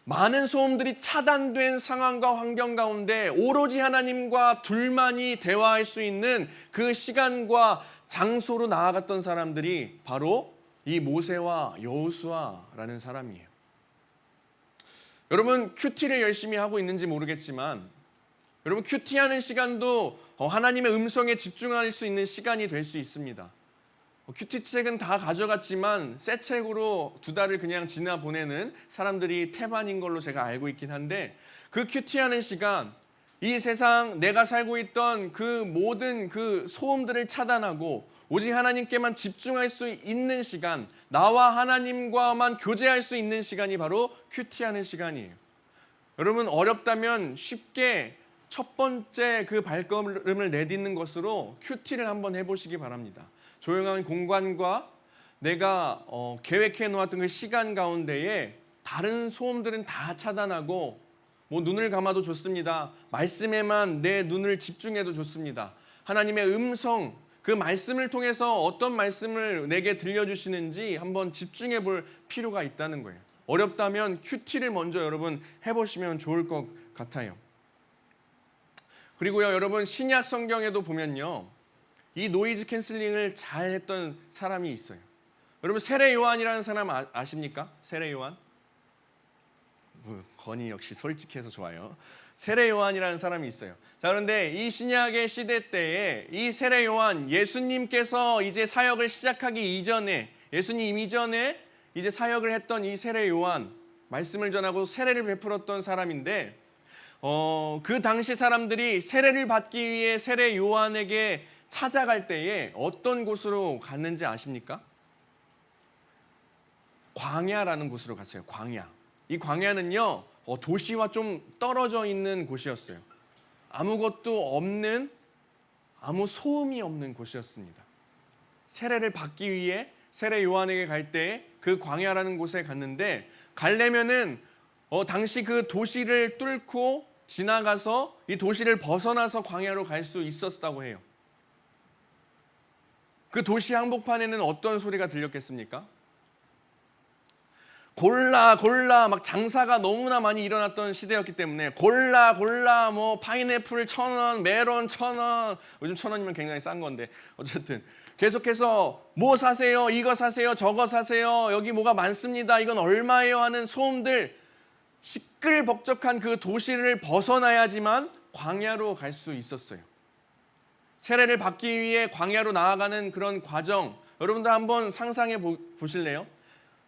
많은 소음들이 차단된 상황과 환경 가운데 오로지 하나님과 둘만이 대화할 수 있는 그 시간과 장소로 나아갔던 사람들이 바로 이 모세와 여호수아라는 사람이에요. 여러분, 큐티를 열심히 하고 있는지 모르겠지만 여러분, 큐티하는 시간도 하나님의 음성에 집중할 수 있는 시간이 될 수 있습니다. 큐티 책은 다 가져갔지만 새 책으로 2달을 그냥 지나 보내는 사람들이 태반인 걸로 제가 알고 있긴 한데, 그 큐티하는 시간, 이 세상 내가 살고 있던 그 모든 그 소음들을 차단하고 오직 하나님께만 집중할 수 있는 시간, 나와 하나님과만 교제할 수 있는 시간이 바로 큐티하는 시간이에요. 여러분, 어렵다면 쉽게 첫 번째 그 발걸음을 내딛는 것으로 큐티를 한번 해보시기 바랍니다. 조용한 공간과 내가 계획해 놓았던 그 시간 가운데에 다른 소음들은 다 차단하고, 뭐 눈을 감아도 좋습니다. 말씀에만 내 눈을 집중해도 좋습니다. 하나님의 음성, 그 말씀을 통해서 어떤 말씀을 내게 들려주시는지 한번 집중해 볼 필요가 있다는 거예요. 어렵다면 큐티를 먼저 여러분 해보시면 좋을 것 같아요. 그리고요, 여러분, 신약 성경에도 보면요, 이 노이즈 캔슬링을 잘 했던 사람이 있어요. 여러분, 세례 요한이라는 사람 아십니까? 세례 요한? 건이 역시 솔직해서 좋아요. 세례 요한이라는 사람이 있어요. 자, 그런데 이 신약의 시대 때에 이 세례 요한, 예수님께서 이제 사역을 시작하기 이전에, 예수님 이전에 이제 사역을 했던 이 세례 요한, 말씀을 전하고 세례를 베풀었던 사람인데, 그 당시 사람들이 세례를 받기 위해 세례 요한에게 찾아갈 때에 어떤 곳으로 갔는지 아십니까? 광야라는 곳으로 갔어요. 광야. 이 광야는요, 도시와 좀 떨어져 있는 곳이었어요. 아무것도 없는, 아무 소음이 없는 곳이었습니다. 세례를 받기 위해 세례 요한에게 갈 때 그 광야라는 곳에 갔는데, 가려면은 당시 그 도시를 뚫고 지나가서 이 도시를 벗어나서 광야로 갈 수 있었다고 해요. 그 도시 한복판에는 어떤 소리가 들렸겠습니까? 골라 막 장사가 너무나 많이 일어났던 시대였기 때문에 골라 뭐 파인애플 1,000원, 메론 1,000원, 요즘 1,000원이면 굉장히 싼 건데 어쨌든 계속해서 뭐 사세요, 이거 사세요, 저거 사세요, 여기 뭐가 많습니다, 이건 얼마예요 하는 소음들, 시끌벅적한 그 도시를 벗어나야지만 광야로 갈 수 있었어요. 세례를 받기 위해 광야로 나아가는 그런 과정, 여러분들 한번 상상해 보실래요?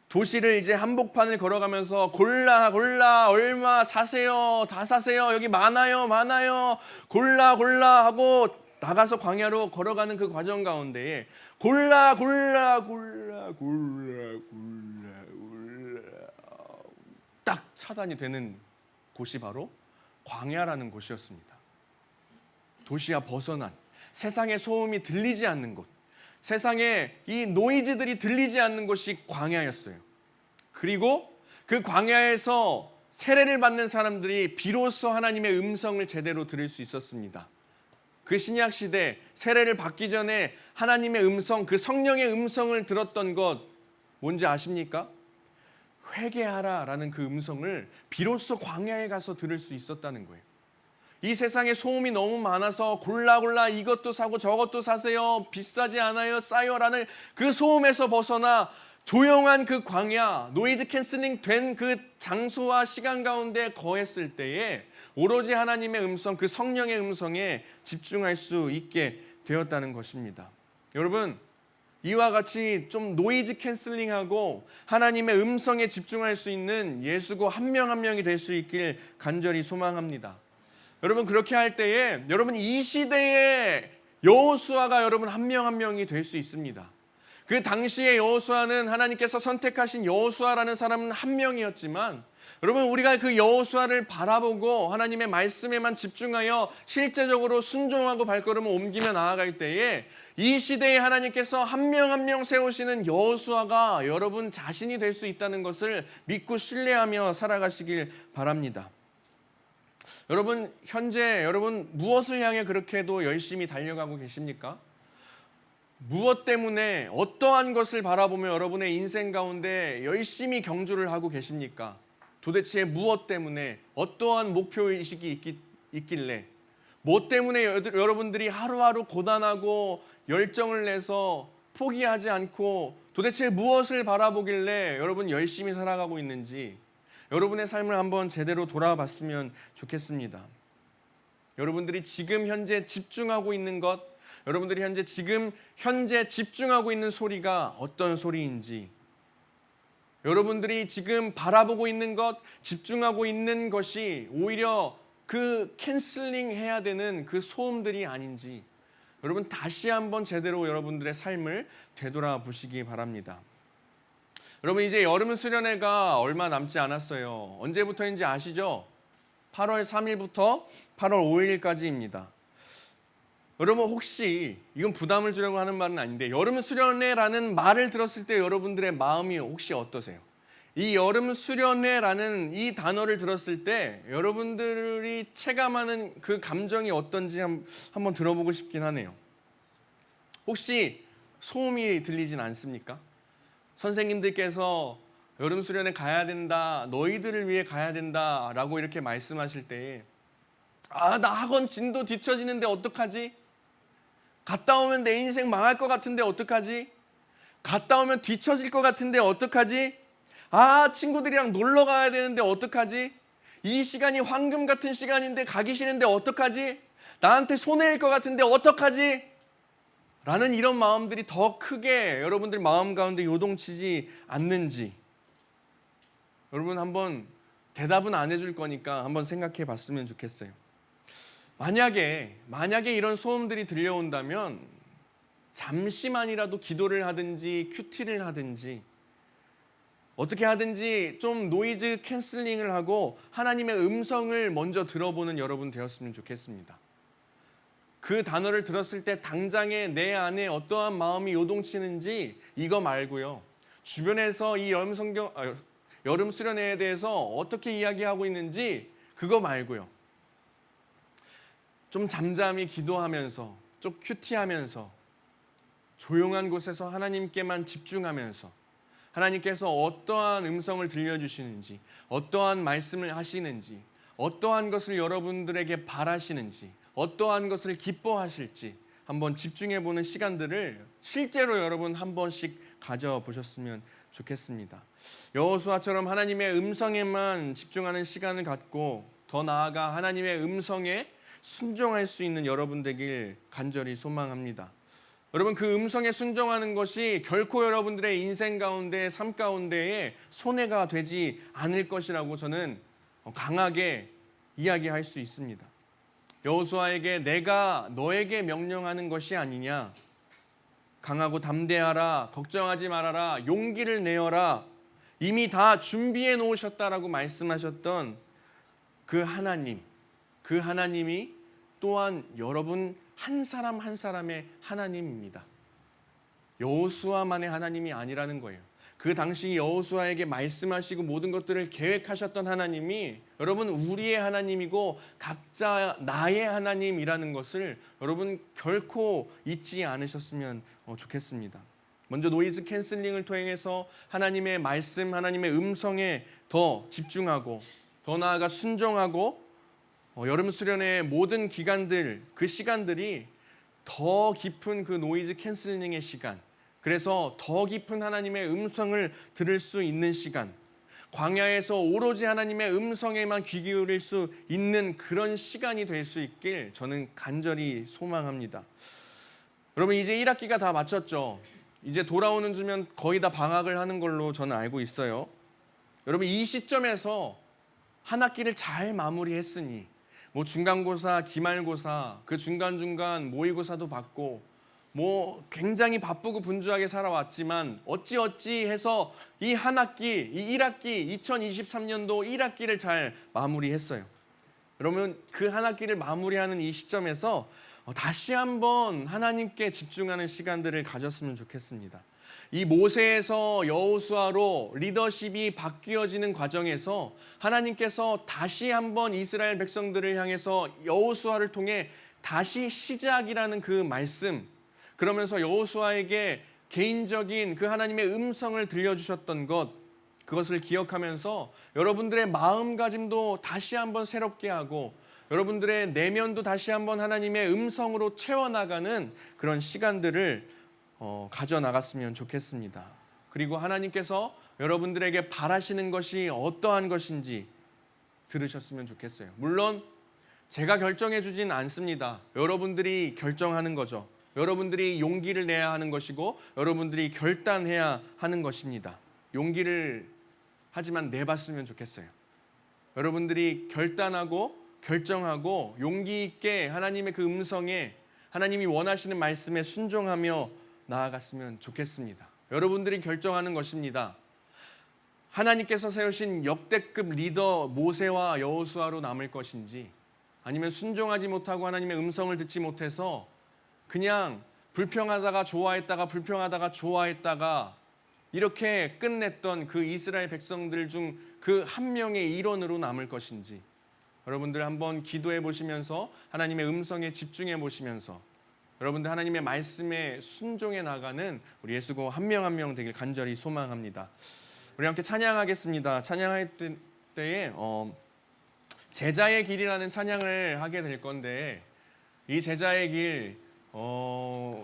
도시를 이제 한복판을 걸어가면서 골라 얼마 사세요, 다 사세요, 여기 많아요 골라 하고 나가서 광야로 걸어가는 그 과정 가운데에 골라 딱 차단이 되는 곳이 바로 광야라는 곳이었습니다. 도시와 벗어난, 세상의 소음이 들리지 않는 곳, 세상에 이 노이즈들이 들리지 않는 곳이 광야였어요. 그리고 그 광야에서 세례를 받는 사람들이 비로소 하나님의 음성을 제대로 들을 수 있었습니다. 그 신약 시대 세례를 받기 전에 하나님의 음성, 그 성령의 음성을 들었던 것 뭔지 아십니까? 회개하라라는 그 음성을 비로소 광야에 가서 들을 수 있었다는 거예요. 이 세상에 소음이 너무 많아서 골라 이것도 사고 저것도 사세요, 비싸지 않아요, 싸요라는 그 소음에서 벗어나 조용한 그 광야, 노이즈 캔슬링 된 그 장소와 시간 가운데 거했을 때에 오로지 하나님의 음성, 그 성령의 음성에 집중할 수 있게 되었다는 것입니다. 여러분, 이와 같이 좀 노이즈 캔슬링하고 하나님의 음성에 집중할 수 있는 예수고 한 명 한 명이 될 수 있길 간절히 소망합니다. 여러분, 그렇게 할 때에 여러분 이 시대의 여호수아가 여러분 한 명 한 명이 될 수 있습니다. 그 당시의 여호수아는 하나님께서 선택하신 여호수아라는 사람은 한 명이었지만 여러분 우리가 그 여호수아를 바라보고 하나님의 말씀에만 집중하여 실제적으로 순종하고 발걸음을 옮기며 나아갈 때에 이 시대에 하나님께서 한 명 한 명 세우시는 여호수아가 여러분 자신이 될 수 있다는 것을 믿고 신뢰하며 살아가시길 바랍니다. 여러분 현재 여러분 무엇을 향해 그렇게도 열심히 달려가고 계십니까? 무엇 때문에 어떠한 것을 바라보며 여러분의 인생 가운데 열심히 경주를 하고 계십니까? 도대체 무엇 때문에 어떠한 목표의식이 있길래 무엇 때문에 여러분들이 하루하루 고단하고 열정을 내서 포기하지 않고 도대체 무엇을 바라보길래 여러분 열심히 살아가고 있는지 여러분의 삶을 한번 제대로 돌아봤으면 좋겠습니다. 여러분들이 지금 현재 집중하고 있는 것, 여러분들이 현재 집중하고 있는 소리가 어떤 소리인지, 여러분들이 지금 바라보고 있는 것, 집중하고 있는 것이 오히려 그 캔슬링 해야 되는 그 소음들이 아닌지 여러분 다시 한번 제대로 여러분들의 삶을 되돌아보시기 바랍니다. 여러분 이제 여름 수련회가 얼마 남지 않았어요. 언제부터인지 아시죠? 8월 3일부터 8월 5일까지입니다. 여러분 혹시 이건 부담을 주려고 하는 말은 아닌데 여름 수련회라는 말을 들었을 때 여러분들의 마음이 혹시 어떠세요? 이 여름 수련회라는 이 단어를 들었을 때 여러분들이 체감하는 그 감정이 어떤지 한번 들어보고 싶긴 하네요. 혹시 소음이 들리진 않습니까? 선생님들께서 여름 수련회 가야 된다, 너희들을 위해 가야 된다라고 이렇게 말씀하실 때 나 학원 진도 뒤처지는데 어떡하지? 갔다 오면 내 인생 망할 것 같은데 어떡하지? 갔다 오면 뒤처질 것 같은데 어떡하지? 친구들이랑 놀러 가야 되는데 어떡하지? 이 시간이 황금 같은 시간인데 가기 싫은데 어떡하지? 나한테 손해일 것 같은데 어떡하지? 라는 이런 마음들이 더 크게 여러분들 마음 가운데 요동치지 않는지 여러분 한번 대답은 안 해줄 거니까 한번 생각해 봤으면 좋겠어요. 만약에 이런 소음들이 들려온다면 잠시만이라도 기도를 하든지 큐티를 하든지 어떻게 하든지 좀 노이즈 캔슬링을 하고 하나님의 음성을 먼저 들어보는 여러분 되었으면 좋겠습니다. 그 단어를 들었을 때 당장에 내 안에 어떠한 마음이 요동치는지 이거 말고요. 주변에서 이 여름 수련회에 대해서 어떻게 이야기하고 있는지 그거 말고요. 좀 잠잠히 기도하면서 좀 큐티하면서 조용한 곳에서 하나님께만 집중하면서 하나님께서 어떠한 음성을 들려주시는지 어떠한 말씀을 하시는지 어떠한 것을 여러분들에게 바라시는지 어떠한 것을 기뻐하실지 한번 집중해보는 시간들을 실제로 여러분 한 번씩 가져보셨으면 좋겠습니다. 여호수아처럼 하나님의 음성에만 집중하는 시간을 갖고 더 나아가 하나님의 음성에 순종할 수 있는 여러분 되길 간절히 소망합니다. 여러분 그 음성에 순종하는 것이 결코 여러분들의 인생 가운데 삶 가운데에 손해가 되지 않을 것이라고 저는 강하게 이야기할 수 있습니다. 여호수아에게 내가 너에게 명령하는 것이 아니냐, 강하고 담대하라, 걱정하지 말아라, 용기를 내어라, 이미 다 준비해 놓으셨다라고 말씀하셨던 그 하나님이 또한 여러분 한 사람 한 사람의 하나님입니다. 여호수아만의 하나님이 아니라는 거예요. 그 당시 여호수아에게 말씀하시고 모든 것들을 계획하셨던 하나님이 여러분 우리의 하나님이고 각자 나의 하나님이라는 것을 여러분 결코 잊지 않으셨으면 좋겠습니다. 먼저 노이즈 캔슬링을 통해서 하나님의 말씀, 하나님의 음성에 더 집중하고 더 나아가 순종하고 여름 수련회의 모든 기간들, 그 시간들이 더 깊은 그 노이즈 캔슬링의 시간, 그래서 더 깊은 하나님의 음성을 들을 수 있는 시간, 광야에서 오로지 하나님의 음성에만 귀 기울일 수 있는 그런 시간이 될 수 있길 저는 간절히 소망합니다. 여러분, 이제 1학기가 다 마쳤죠. 이제 돌아오는 주면 거의 다 방학을 하는 걸로 저는 알고 있어요. 여러분, 이 시점에서 한 학기를 잘 마무리했으니 뭐 중간고사, 기말고사, 그 중간중간 모의고사도 받고 뭐 굉장히 바쁘고 분주하게 살아왔지만 어찌어찌 해서 이 한 학기, 이 1학기, 2023년도 1학기를 잘 마무리했어요. 그러면 그 한 학기를 마무리하는 이 시점에서 다시 한번 하나님께 집중하는 시간들을 가졌으면 좋겠습니다. 이 모세에서 여호수아로 리더십이 바뀌어지는 과정에서 하나님께서 다시 한번 이스라엘 백성들을 향해서 여호수아를 통해 다시 시작이라는 그 말씀, 그러면서 여호수아에게 개인적인 그 하나님의 음성을 들려주셨던 것, 그것을 기억하면서 여러분들의 마음가짐도 다시 한번 새롭게 하고 여러분들의 내면도 다시 한번 하나님의 음성으로 채워나가는 그런 시간들을 가져나갔으면 좋겠습니다. 그리고 하나님께서 여러분들에게 바라시는 것이 어떠한 것인지 들으셨으면 좋겠어요. 물론 제가 결정해 주진 않습니다. 여러분들이 결정하는 거죠. 여러분들이 용기를 내야 하는 것이고 여러분들이 결단해야 하는 것입니다. 용기를 하지만 내봤으면 좋겠어요. 여러분들이 결단하고 결정하고 용기 있게 하나님의 그 음성에, 하나님이 원하시는 말씀에 순종하며 나아갔으면 좋겠습니다. 여러분들이 결정하는 것입니다. 하나님께서 세우신 역대급 리더 모세와 여호수아로 남을 것인지, 아니면 순종하지 못하고 하나님의 음성을 듣지 못해서 그냥 불평하다가 좋아했다가 불평하다가 좋아했다가 이렇게 끝냈던 그 이스라엘 백성들 중 그 한 명의 일원으로 남을 것인지, 여러분들 한번 기도해 보시면서 하나님의 음성에 집중해 보시면서 여러분들 하나님의 말씀에 순종해 나가는 우리 예수고 한 명 한 명 되길 간절히 소망합니다. 우리 함께 찬양하겠습니다. 찬양할 때에 제자의 길이라는 찬양을 하게 될 건데, 이 제자의 길,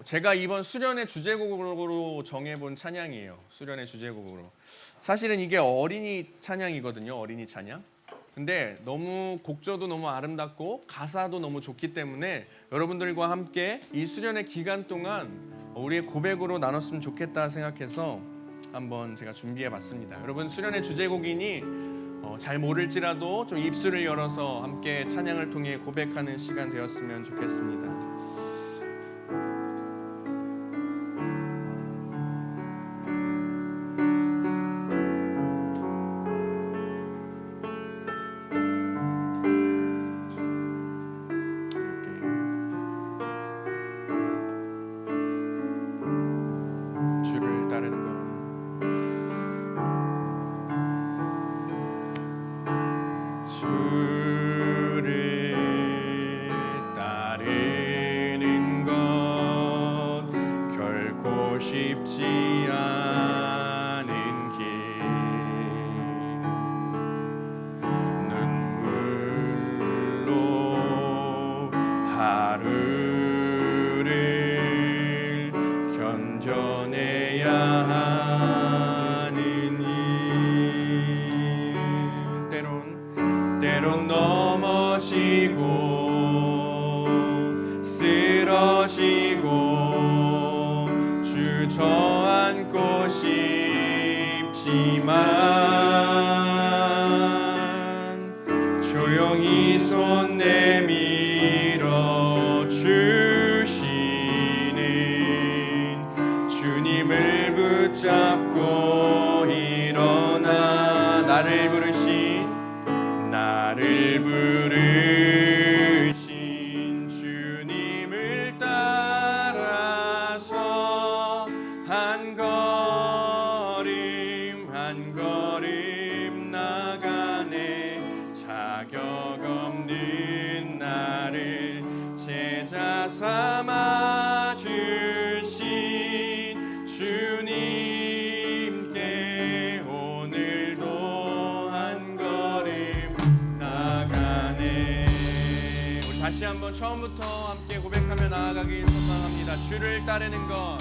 제가 이번 수련의 주제곡으로 정해본 찬양이에요. 수련의 주제곡으로. 사실은 이게 어린이 찬양이거든요. 어린이 찬양. 근데 너무 곡조도 너무 아름답고 가사도 너무 좋기 때문에 여러분들과 함께 이 수련의 기간 동안 우리의 고백으로 나눴으면 좋겠다 생각해서 한번 제가 준비해 봤습니다. 여러분, 수련의 주제곡이니 잘 모를지라도 좀 입술을 열어서 함께 찬양을 통해 고백하는 시간 되었으면 좋겠습니다. 쉽지 않은 길, 눈물로 하루를 견뎌내야 하는 일, 때론 넘어지고 쓰러지고 저안고 싶지만 조용히 손 내밀어 주시는 주님을 붙잡고 일어나 나를 부르신 주님을 따라서 한 걸음 나가네. 자격 없는 나를 제자 삼아 주신 주님께 오늘도 한 걸음 나가네. 우리 다시 한번 처음부터 함께 고백하며 나아가길 소망합니다. 주를 따르는 것,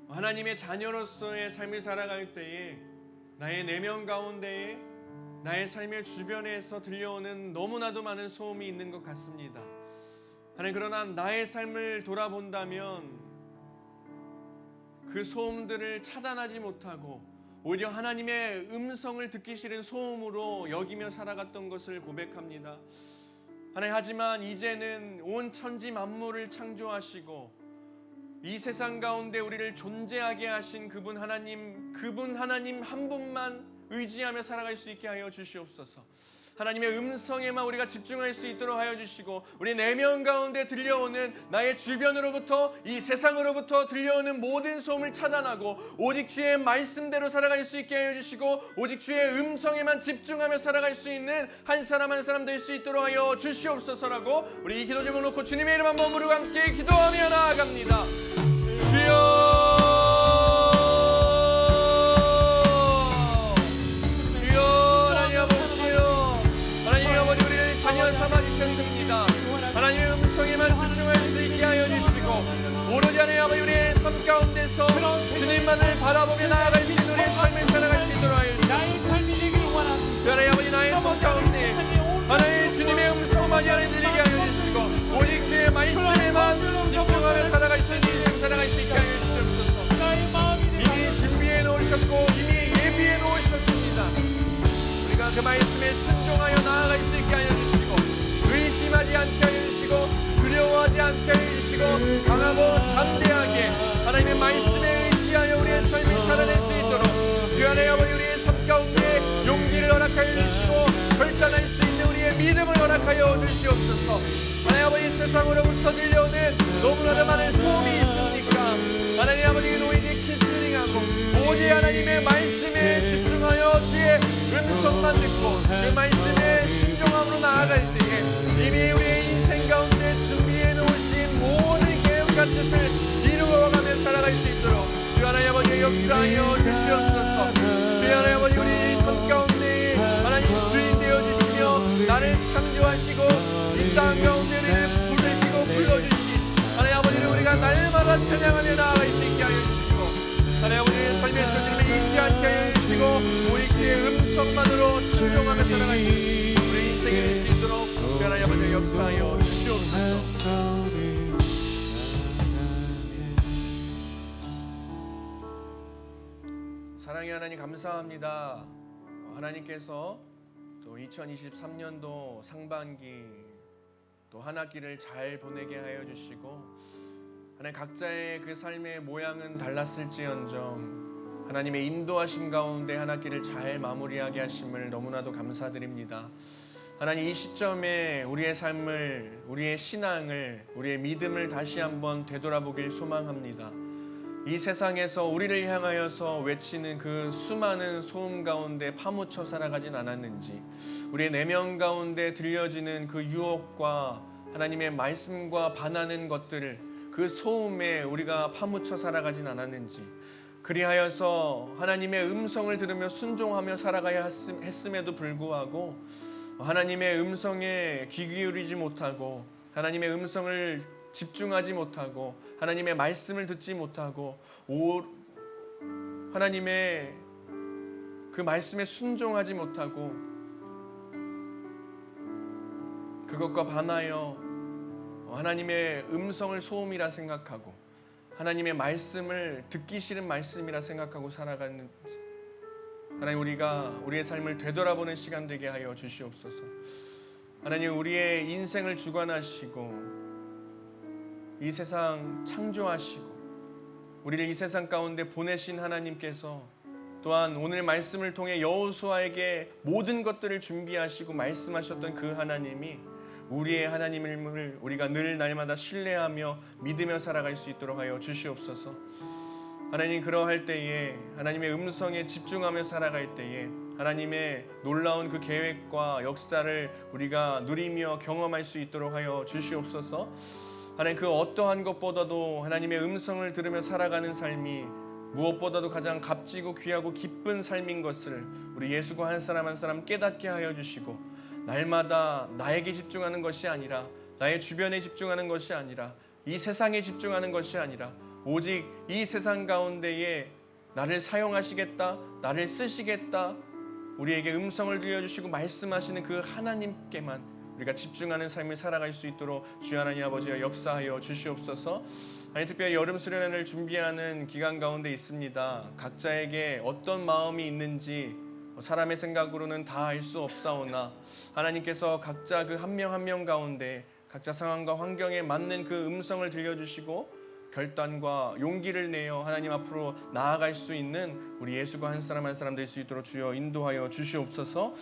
하나님의 자녀로서의 삶을 살아갈 때에 나의 내면 가운데에 나의 삶의 주변에서 들려오는 너무나도 많은 소음이 있는 것 같습니다. 하나님, 그러나 나의 삶을 돌아본다면 그 소음들을 차단하지 못하고 오히려 하나님의 음성을 듣기 싫은 소음으로 여기며 살아갔던 것을 고백합니다. 하나님, 하지만 이제는 온 천지 만물을 창조하시고 이 세상 가운데 우리를 존재하게 하신 그분 하나님 한 분만 의지하며 살아갈 수 있게 하여 주시옵소서. 하나님의 음성에만 우리가 집중할 수 있도록 하여 주시고, 우리 내면 가운데 들려오는 나의 주변으로부터, 이 세상으로부터 들려오는 모든 소음을 차단하고 오직 주의 말씀대로 살아갈 수 있게 하여 주시고, 오직 주의 음성에만 집중하며 살아갈 수 있는 한 사람 한 사람 될 수 있도록 하여 주시옵소서라고 우리 이 기도 제목 놓고 주님의 이름 한번 부르고 함께 기도하며 나아갑니다. 주여, 하나님의 음성에만 집중할 수 있게 하여 주시고, 오로지 하나님 아버지 우리의 삶 가운데서 주님만을 바라보며 나아갈 수 있는 우리의 삶을 살아갈 수 있도록 하여 주시고, 하나님 아버지 나의 삶 가운데 하나님 주님의 음성만 들리게 하여 주시고, 오직 주의 말씀에만 집중하며 살아갈 수 있는 인생 살아갈 수 있게 하여 주시옵소서. 이미 준비해 놓으셨고 이미 예비해 놓으셨습니다. 우리가 그 말씀에 순종하여 나아갈 수 있게 하여 주시고, 의심하지 않게 하여 주시고 두려워하지 않게 하여 주시고, 강하고 담대하게 하나님의 말씀에 의지하여 우리의 삶을 살아낼 수 있도록 주 안에 아버지 우리의 삶 가운데 용기를 허락하여 주시고 결단할 수 있는 우리의 믿음을 허락하여 주시옵소서. 하나님 아버지 세상으로부터 들려오는 너무나도 많은 소음이 있으니까 하나님 아버지 노이지 키스링하고 오직 하나님의 말씀에 집중하여 주의 음성만 듣고 그 말씀에 순종함으로 나아갈 때에 이미 우리의 인생 가운데 준비해 놓으신 모든 계획과 뜻을 이루어가며 살아갈 수 있도록 주 하나님 아버지의 역사하여 주시옵소서. 주 하나님 아버지 우리 삶 가운데 하나님 주인 되어주시며 나를 창조하시고 이 땅 가운데를 부르시고 불러주시니 하나님 아버지를 우리가 날마다 찬양하며 나아갈 수 있게 하여 주시고, 하나님 아버지의 삶에서 주님을 잊지 않게 하여 주시고 오직 그의 음성만으로 순종하며 살아갈 수 있는 우리 인생이 될 수 있도록 주 하나님 아버지의 역사하여 주시옵소서. 사랑의 하나님 감사합니다. 하나님께서 또 2023년도 상반기 또 한 학기를 잘 보내게 하여 주시고, 하나님 각자의 그 삶의 모양은 달랐을지언정 하나님의 인도하심 가운데 한 학기를 잘 마무리하게 하심을 너무나도 감사드립니다. 하나님 이 시점에 우리의 삶을, 우리의 신앙을, 우리의 믿음을 다시 한번 되돌아보길 소망합니다. 이 세상에서 우리를 향하여서 외치는 그 수많은 소음 가운데 파묻혀 살아가진 않았는지, 우리의 내면 가운데 들려지는 그 유혹과 하나님의 말씀과 반하는 것들을 그 소음에 우리가 파묻혀 살아가진 않았는지, 그리하여서 하나님의 음성을 들으며 순종하며 살아가야 했음에도 불구하고 하나님의 음성에 귀 기울이지 못하고 하나님의 음성을 집중하지 못하고 하나님의 말씀을 듣지 못하고 하나님의 그 말씀에 순종하지 못하고 그것과 반하여 하나님의 음성을 소음이라 생각하고 하나님의 말씀을 듣기 싫은 말씀이라 생각하고 살아가는지, 하나님 우리가 우리의 삶을 되돌아보는 시간 되게 하여 주시옵소서. 하나님 우리의 인생을 주관하시고 이 세상 창조하시고 우리를 이 세상 가운데 보내신 하나님께서 또한 오늘 말씀을 통해 여호수아에게 모든 것들을 준비하시고 말씀하셨던 그 하나님이 우리의 하나님을 우리가 늘 날마다 신뢰하며 믿으며 살아갈 수 있도록 하여 주시옵소서. 하나님 그러할 때에 하나님의 음성에 집중하며 살아갈 때에 하나님의 놀라운 그 계획과 역사를 우리가 누리며 경험할 수 있도록 하여 주시옵소서. 하나님 그 어떠한 것보다도 하나님의 음성을 들으며 살아가는 삶이 무엇보다도 가장 값지고 귀하고 기쁜 삶인 것을 우리 예수가 한 사람 한 사람 깨닫게 하여 주시고, 날마다 나에게 집중하는 것이 아니라 나의 주변에 집중하는 것이 아니라 이 세상에 집중하는 것이 아니라 오직 이 세상 가운데에 나를 사용하시겠다, 나를 쓰시겠다, 우리에게 음성을 들려주시고 말씀하시는 그 하나님께만 우리가 집중하는 삶을 살아갈 수 있도록 주여 하나님 아버지여 역사하여 주시옵소서. 아니, 특별히 여름 수련회를 준비하는 기간 가운데 있습니다. 각자에게 어떤 마음이 있는지 사람의 생각으로는 다 알 수 없사오나 하나님께서 각자 그 한 명 한 명 가운데 각자 상황과 환경에 맞는 그 음성을 들려주시고 결단과 용기를 내어 하나님 앞으로 나아갈 수 있는 우리 예수가 한 사람 한 사람 될 수 있도록 주여 인도하여 주시옵소서.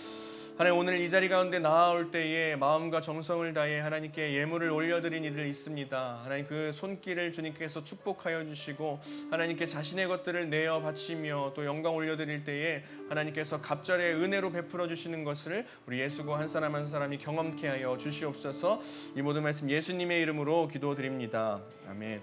하나님, 오늘 이 자리 가운데 나아올 때에 마음과 정성을 다해 하나님께 예물을 올려드린 이들 있습니다. 하나님, 그 손길을 주님께서 축복하여 주시고 하나님께 자신의 것들을 내어 바치며 또 영광 올려드릴 때에 하나님께서 갑절의 은혜로 베풀어 주시는 것을 우리 예수고 한 사람 한 사람이 경험케 하여 주시옵소서. 이 모든 말씀 예수님의 이름으로 기도드립니다. 아멘.